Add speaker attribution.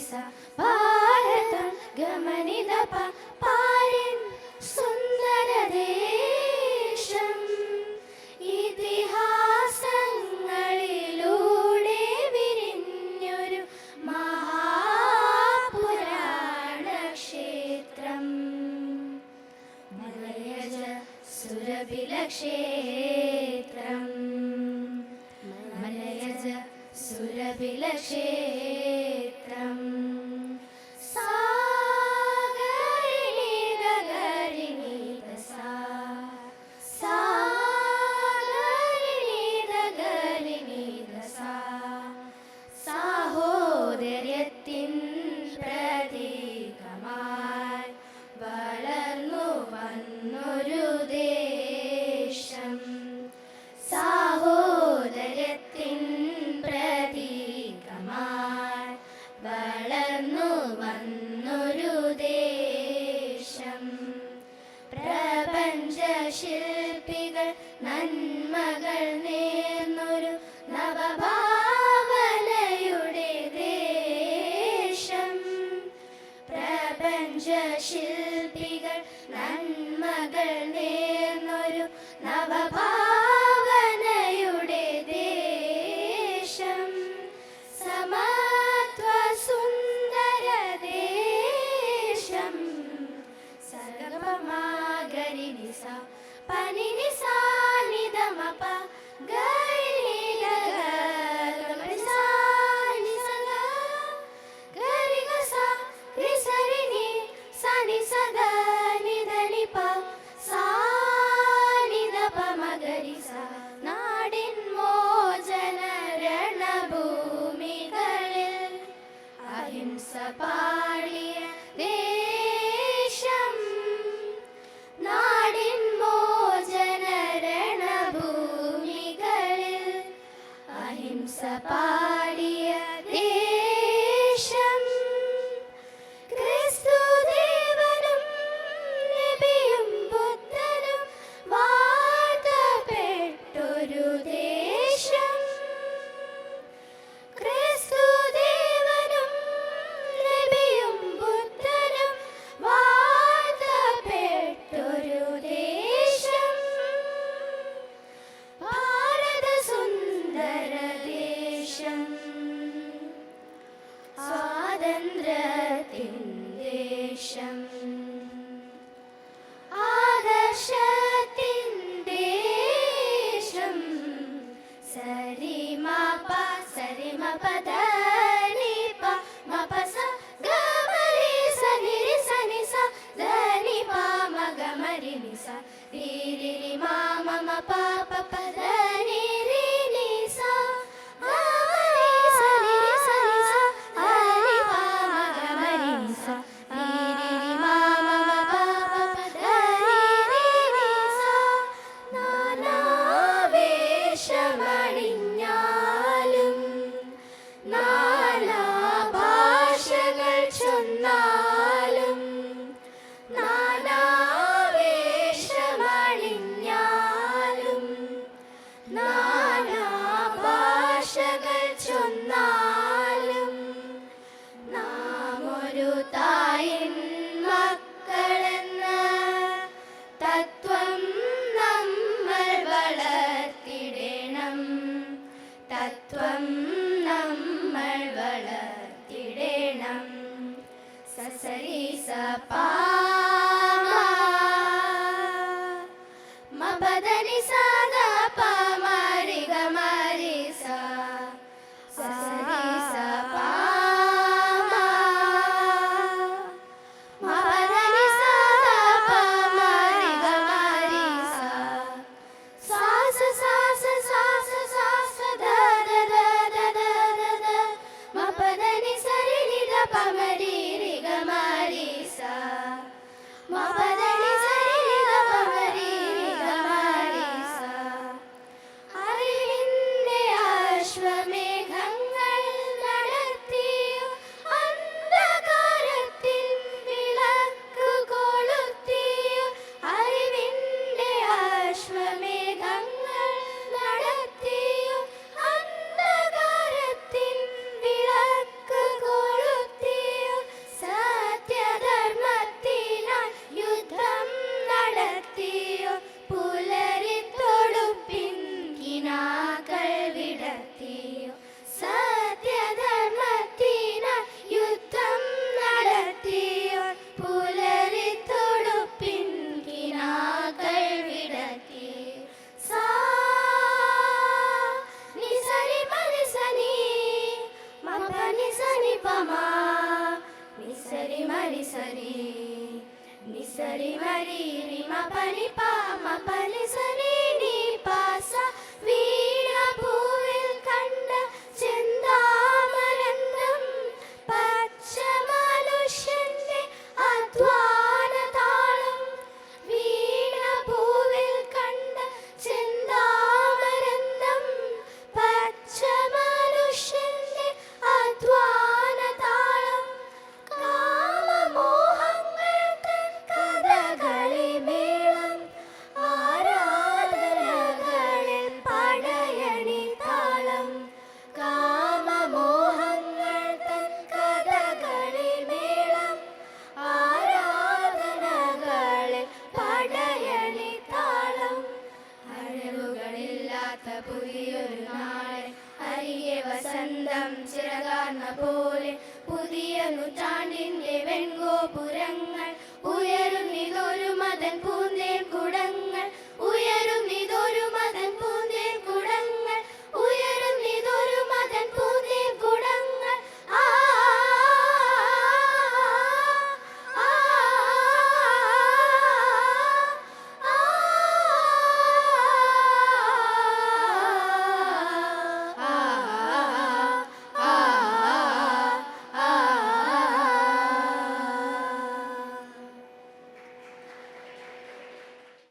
Speaker 1: നിസ ഭാരതം ഗമനിത പാരിൻ സുന്ദരദേശം ഇതിഹാസങ്ങളിലൂടെ വിരിഞ്ഞൊരു മഹാപുരാണ ക്ഷേത്രം മലയജ സുരഭില ക്ഷേത്രം മലയജ സുരഭില ക്ഷേത്രം സാഹോദര്യത്തിൻ പ്രതീകമായി വളർന്നു വന്നൊരു ദേശം സാഹോദര്യത്തിൻ പ്രതീകമായി വളർന്നു വന്നൊരു ദേശം പ്രപഞ്ച ശില്പികൾ നന്മകൾ നേർന്നൊരു നവഭാവനയുടെ ദേശം പ്രപഞ്ച ശില്പികൾ നന്മകൾ നേർന്നൊരു നവഭാവനയുടെ ദേശം സമത്വ സുന്ദര ദേശം സഗമഗരി നിസ പനി നിസ നിധമപ ഗരി ഗരി ഗസ രിസരി നി സനി സദ നിധനി പ സാ നിധപ മഗരി സ നാടിൻ മോചന രണഭൂമികളിൽ അഹിംസ പാടിയ ദേശം നാടിൻ മോചന രണഭൂമികളിൽ അഹിംസ പാടിയ ദേശം ക്രിസ്തുദേവനും നബിയും ബുദ്ധനും വാഴ്ത്തപ്പെട്ടൊരു ദേശം ക്രിസ്തുദേവനും നബിയും ബുദ്ധനും വാഴ്ത്തപ്പെട്ടൊരു ദേശം ഭാരത സുന്ദര ദേശം സ്വാതന്ത്ര്യത്തിൻ ദേശം ആദർശത്തിൻ ദേശം സരിമ പദനി പ മപ സ ഗമരി സനി രി സനി സ ധനി പ മഗമരി നി സ രി രി രി മ മ പ പ പ ധനി രി നി സ ഗമരി സനി രി സനി സ ധനി പ മഗമരി നി സ രി രി രി മ പ പ പ ധനി രി നി സ നാനാവേഷമണിഞ്ഞാലും നാനാ ഭാഷകൾ ചൊന്നാലും നാനാവേഷമണിഞ്ഞാലും നാനാ ഭാഷകൾ ചൊന്നാലും നാം ഒരു തായിൻ മക്കളെന്ന തത്വം നമ്മൾ വളർത്തിടണം തത്വം നമ്മൾ വളർത്തിടണം സസരി സ പാ മപദനി സദ പ മരി ഗ മരി സ സസരി സ പാ മപദനി സദ പ മരി ഗ മരി സ സാ സ സാ സ സാ സ സാ സ ധ ധ ധ ധ ധ ധ ധ മപദനി സരി നി ധ പ മരി രി ഗ മരി സ മപദനി സരി നി ധ പ മരി രി ഗ മരി സ അറിവിന്റെ അശ്വമേഘങ്ങൾ നടത്തിയോ അന്ധകാരത്തിൽ വിളക്ക് കൊളുത്തിയോ അറിവിന്റെ അശ്വമേഘങ്ങൾ നടത്തിയോ അന്ധകാരത്തിൽ വിളക്ക് കൊളുത്തിയോ సరి మరి సరి ని సరి మరి రి మ పని పా మ పని సరి